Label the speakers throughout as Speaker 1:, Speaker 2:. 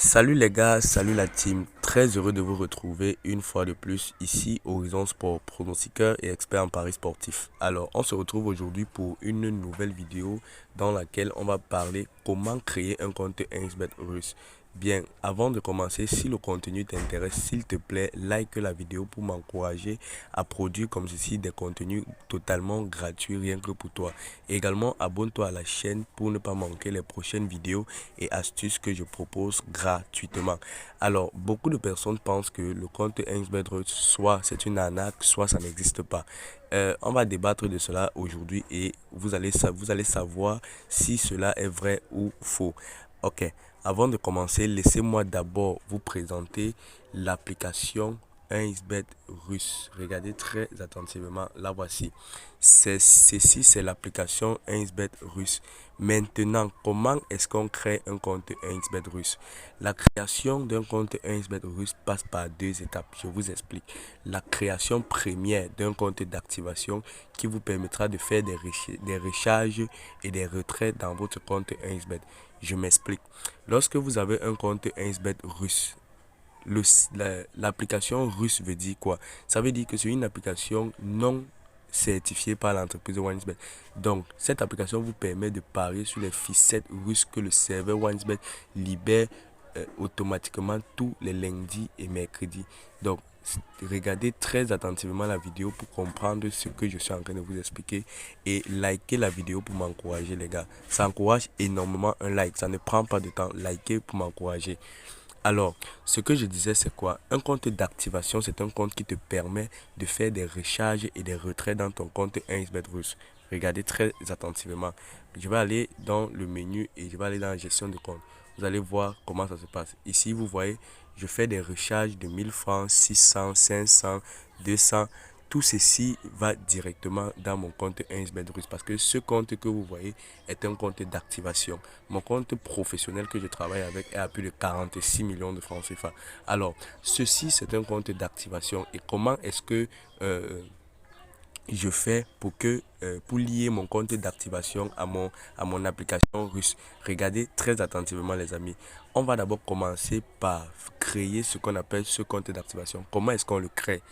Speaker 1: Salut les gars, salut la team, très heureux de vous retrouver une fois de plus ici Horizon Sport, pronostiqueur et expert en paris sportif. Alors on se retrouve aujourd'hui pour une nouvelle vidéo dans laquelle on va parler comment créer un compte 1xBet russe. Bien, avant de commencer, si le contenu t'intéresse, s'il te plaît, like la vidéo pour m'encourager à produire comme ceci des contenus totalement gratuits rien que pour toi. Également, abonne-toi à la chaîne pour ne pas manquer les prochaines vidéos et astuces que je propose gratuitement. Alors, beaucoup de personnes pensent que le compte 1xBet soit c'est une arnaque, soit ça n'existe pas. On va débattre de cela aujourd'hui et vous allez savoir si cela est vrai ou faux. Ok, avant de commencer, laissez-moi d'abord vous présenter l'application 1xBet russe. Regardez très attentivement, la voici. Ceci, c'est l'application 1xBet russe. Maintenant, comment est-ce qu'on crée un compte 1xBet russe? La création d'un compte 1xBet russe passe par deux étapes. Je vous explique. La création première d'un compte d'activation qui vous permettra de faire des recharges et des retraits dans votre compte 1xBet. Je m'explique. Lorsque vous avez un compte 1xBet russe, l'application russe veut dire quoi? Ça veut dire que c'est une application non certifiée par l'entreprise 1xBet. Donc, cette application vous permet de parier sur les ficelles russes que le serveur 1xBet libère automatiquement tous les lundis et mercredis. Donc, regardez très attentivement la vidéo pour comprendre ce que je suis en train de vous expliquer et likez la vidéo pour m'encourager les gars. Ça encourage énormément un like, ça ne prend pas de temps. Likez pour m'encourager. Alors, ce que je disais, c'est quoi? Un compte d'activation, c'est un compte qui te permet de faire des recharges et des retraits dans ton compte 1xBet russe. Regardez très attentivement. Je vais aller dans le menu et je vais aller dans la gestion de compte. Vous allez voir comment ça se passe. Ici, vous voyez, je fais des recharges de 1000 francs, 600, 500, 200. Tout ceci va directement dans mon compte 1xBet russe parce que ce compte que vous voyez est un compte d'activation. Mon compte professionnel que je travaille avec est à plus de 46 millions de francs CFA. Alors, ceci c'est un compte d'activation. Et comment est-ce que je fais pour lier mon compte d'activation à mon application russe? Regardez très attentivement les amis. On va d'abord commencer par créer ce qu'on appelle ce compte d'activation. Comment est-ce qu'on le crée?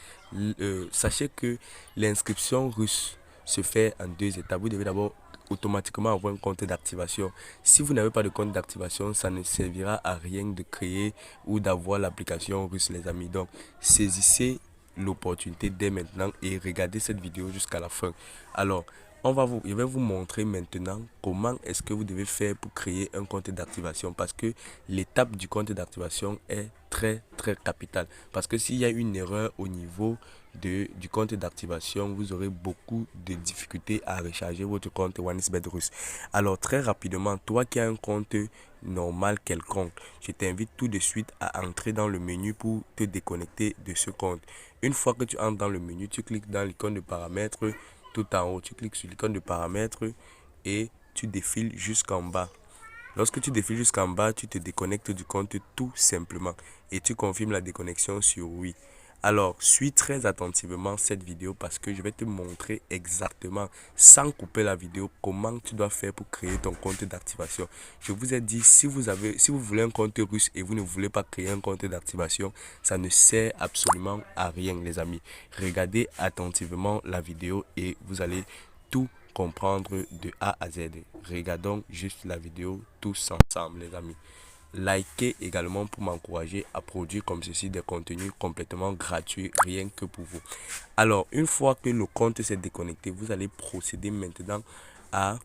Speaker 1: Sachez que l'inscription russe se fait en deux étapes. Vous devez d'abord automatiquement avoir un compte d'activation. Si vous n'avez pas de compte d'activation, ça ne servira à rien de créer ou d'avoir l'application russe les amis. Donc, saisissez l'opportunité dès maintenant et regardez cette vidéo jusqu'à la fin. Alors, je vais vous montrer maintenant comment est-ce que vous devez faire pour créer un compte d'activation parce que l'étape du compte d'activation est très capitale. Parce que s'il y a une erreur au niveau du compte d'activation, vous aurez beaucoup de difficultés à recharger votre compte 1xBet russe. Alors, très rapidement, toi qui as un compte normal quelconque, je t'invite tout de suite à entrer dans le menu pour te déconnecter de ce compte. Une fois que tu entres dans le menu, tu cliques dans l'icône de paramètres tout en haut. Tu cliques sur l'icône de paramètres et tu défiles jusqu'en bas. Lorsque tu défiles jusqu'en bas, tu te déconnectes du compte tout simplement et tu confirmes la déconnexion sur oui. Alors, suis très attentivement cette vidéo parce que je vais te montrer exactement, sans couper la vidéo, comment tu dois faire pour créer ton compte d'activation. Je vous ai dit, si vous voulez un compte russe et vous ne voulez pas créer un compte d'activation, ça ne sert absolument à rien, les amis. Regardez attentivement la vidéo et vous allez tout comprendre de A à Z. Regardons juste la vidéo tous ensemble, les amis. Likez également pour m'encourager à produire comme ceci des contenus complètement gratuits, rien que pour vous. Alors, une fois que le compte s'est déconnecté, vous allez procéder maintenant à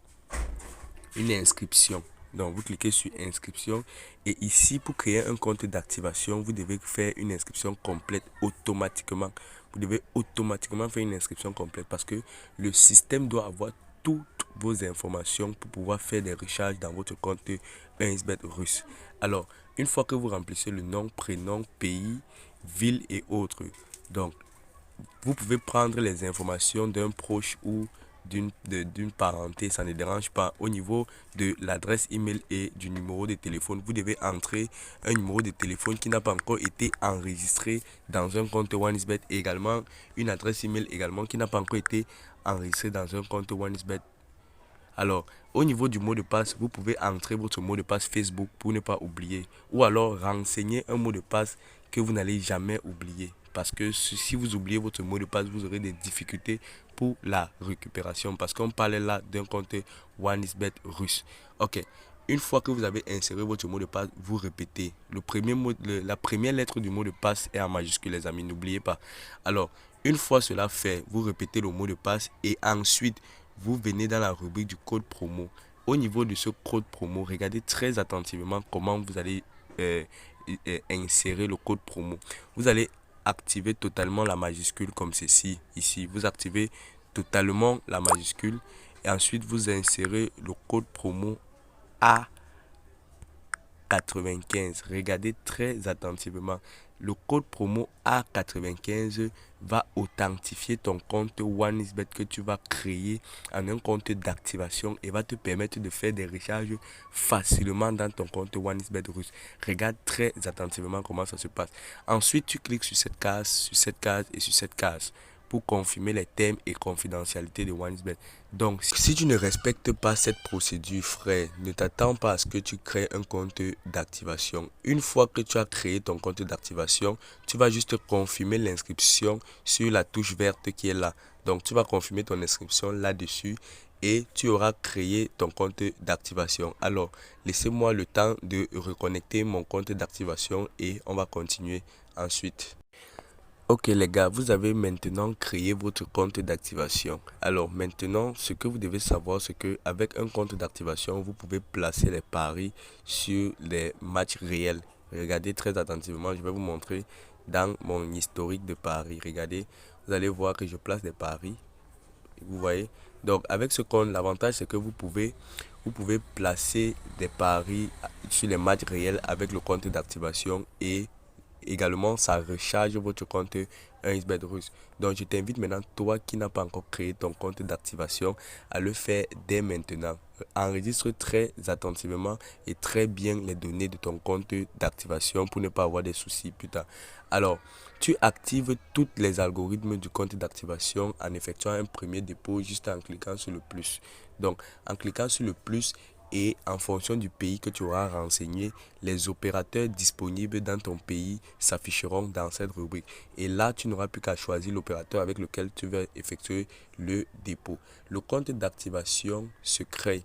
Speaker 1: une inscription. Donc, vous cliquez sur inscription et ici, pour créer un compte d'activation, vous devez faire une inscription complète automatiquement. Vous devez automatiquement faire une inscription complète parce que le système doit avoir toutes vos informations pour pouvoir faire des recharges dans votre compte 1xBet russe. Alors, une fois que vous remplissez le nom, prénom, pays, ville et autres, donc vous pouvez prendre les informations d'un proche ou d'une parenté, ça ne dérange pas. Au niveau de l'adresse email et du numéro de téléphone, vous devez entrer un numéro de téléphone qui n'a pas encore été enregistré dans un compte 1xBet, et également une adresse email également qui n'a pas encore été enregistrée dans un compte 1xBet. Alors, au niveau du mot de passe, vous pouvez entrer votre mot de passe Facebook pour ne pas oublier. Ou alors renseigner un mot de passe que vous n'allez jamais oublier. Parce que si vous oubliez votre mot de passe, vous aurez des difficultés pour la récupération. Parce qu'on parlait là d'un compte OneXBet russe. Ok. Une fois que vous avez inséré votre mot de passe, vous répétez. La première lettre du mot de passe est en majuscule, les amis. N'oubliez pas. Alors, une fois cela fait, vous répétez le mot de passe et ensuite, vous venez dans la rubrique du code promo. Au niveau de ce code promo, regardez très attentivement comment vous allez insérer le code promo. Vous allez activer totalement la majuscule comme ceci. Ici, vous activez totalement la majuscule et ensuite vous insérez le code promo A95. Regardez très attentivement. Le code promo A95 va authentifier ton compte OneXBet que tu vas créer en un compte d'activation et va te permettre de faire des recharges facilement dans ton compte OneXBet russe. Regarde très attentivement comment ça se passe. Ensuite, tu cliques sur cette case, sur cette case et sur cette case pour confirmer les thèmes et confidentialité de OneXBet. Donc, si tu ne respectes pas cette procédure, frère, ne t'attends pas à ce que tu crées un compte d'activation. Une fois que tu as créé ton compte d'activation, tu vas juste confirmer l'inscription sur la touche verte qui est là. Donc, tu vas confirmer ton inscription là-dessus et tu auras créé ton compte d'activation. Alors, laissez-moi le temps de reconnecter mon compte d'activation et on va continuer ensuite. Ok les gars, vous avez maintenant créé votre compte d'activation. Alors maintenant, ce que vous devez savoir, c'est que avec un compte d'activation, vous pouvez placer les paris sur les matchs réels. Regardez très attentivement, je vais vous montrer dans mon historique de paris. Regardez, vous allez voir que je place des paris. Vous voyez? Donc avec ce compte, l'avantage c'est que vous pouvez placer des paris sur les matchs réels avec le compte d'activation et également ça recharge votre compte 1xBet russe. Donc je t'invite maintenant, toi qui n'as pas encore créé ton compte d'activation, à le faire dès maintenant. Enregistre très attentivement et très bien les données de ton compte d'activation pour ne pas avoir des soucis plus tard. Alors, tu actives tous les algorithmes du compte d'activation en effectuant un premier dépôt juste en cliquant sur le plus. Donc, en cliquant sur le plus, et en fonction du pays que tu auras renseigné, les opérateurs disponibles dans ton pays s'afficheront dans cette rubrique. Et là, tu n'auras plus qu'à choisir l'opérateur avec lequel tu vas effectuer le dépôt. Le compte d'activation se crée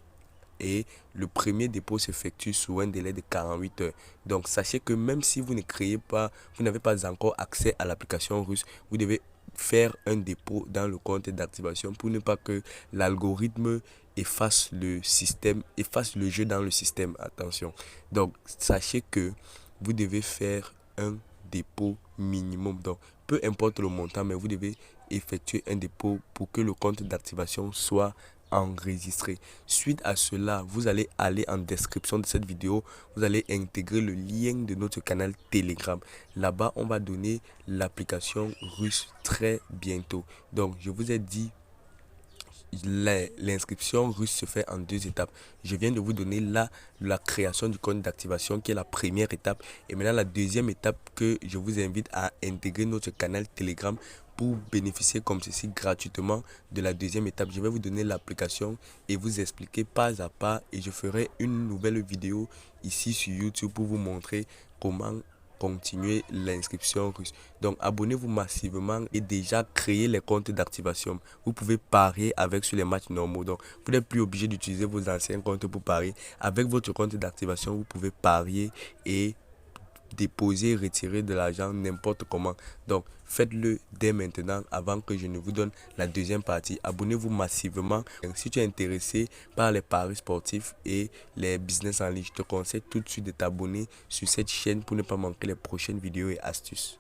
Speaker 1: et le premier dépôt s'effectue sous un délai de 48 heures. Donc, sachez que même si vous n'avez pas encore accès à l'application russe, vous devez faire un dépôt dans le compte d'activation pour ne pas que l'algorithme efface le jeu dans le système. Attention. Donc, sachez que vous devez faire un dépôt minimum. Donc, peu importe le montant, mais vous devez effectuer un dépôt pour que le compte d'activation soit enregistré. Suite à cela, vous allez aller en description de cette vidéo, vous allez intégrer le lien de notre canal Telegram. Là-bas, on va donner l'application russe très bientôt. Donc, je vous ai dit, l'inscription russe se fait en 2 étapes. Je viens de vous donner là la création du compte d'activation qui est la première étape. Et maintenant la deuxième étape que je vous invite à intégrer notre canal Telegram pour bénéficier comme ceci gratuitement de la deuxième étape. Je vais vous donner l'application et vous expliquer pas à pas et je ferai une nouvelle vidéo ici sur YouTube pour vous montrer comment continuer l'inscription russe. Donc abonnez-vous massivement et déjà créez les comptes d'activation. Vous pouvez parier avec sur les matchs normaux. Donc vous n'êtes plus obligé d'utiliser vos anciens comptes pour parier. Avec votre compte d'activation, vous pouvez parier et déposer, retirer de l'argent n'importe comment. Donc faites-le dès maintenant avant que je ne vous donne la deuxième partie. Abonnez-vous massivement. Si tu es intéressé par les paris sportifs et les business en ligne, je te conseille tout de suite de t'abonner sur cette chaîne pour ne pas manquer les prochaines vidéos et astuces.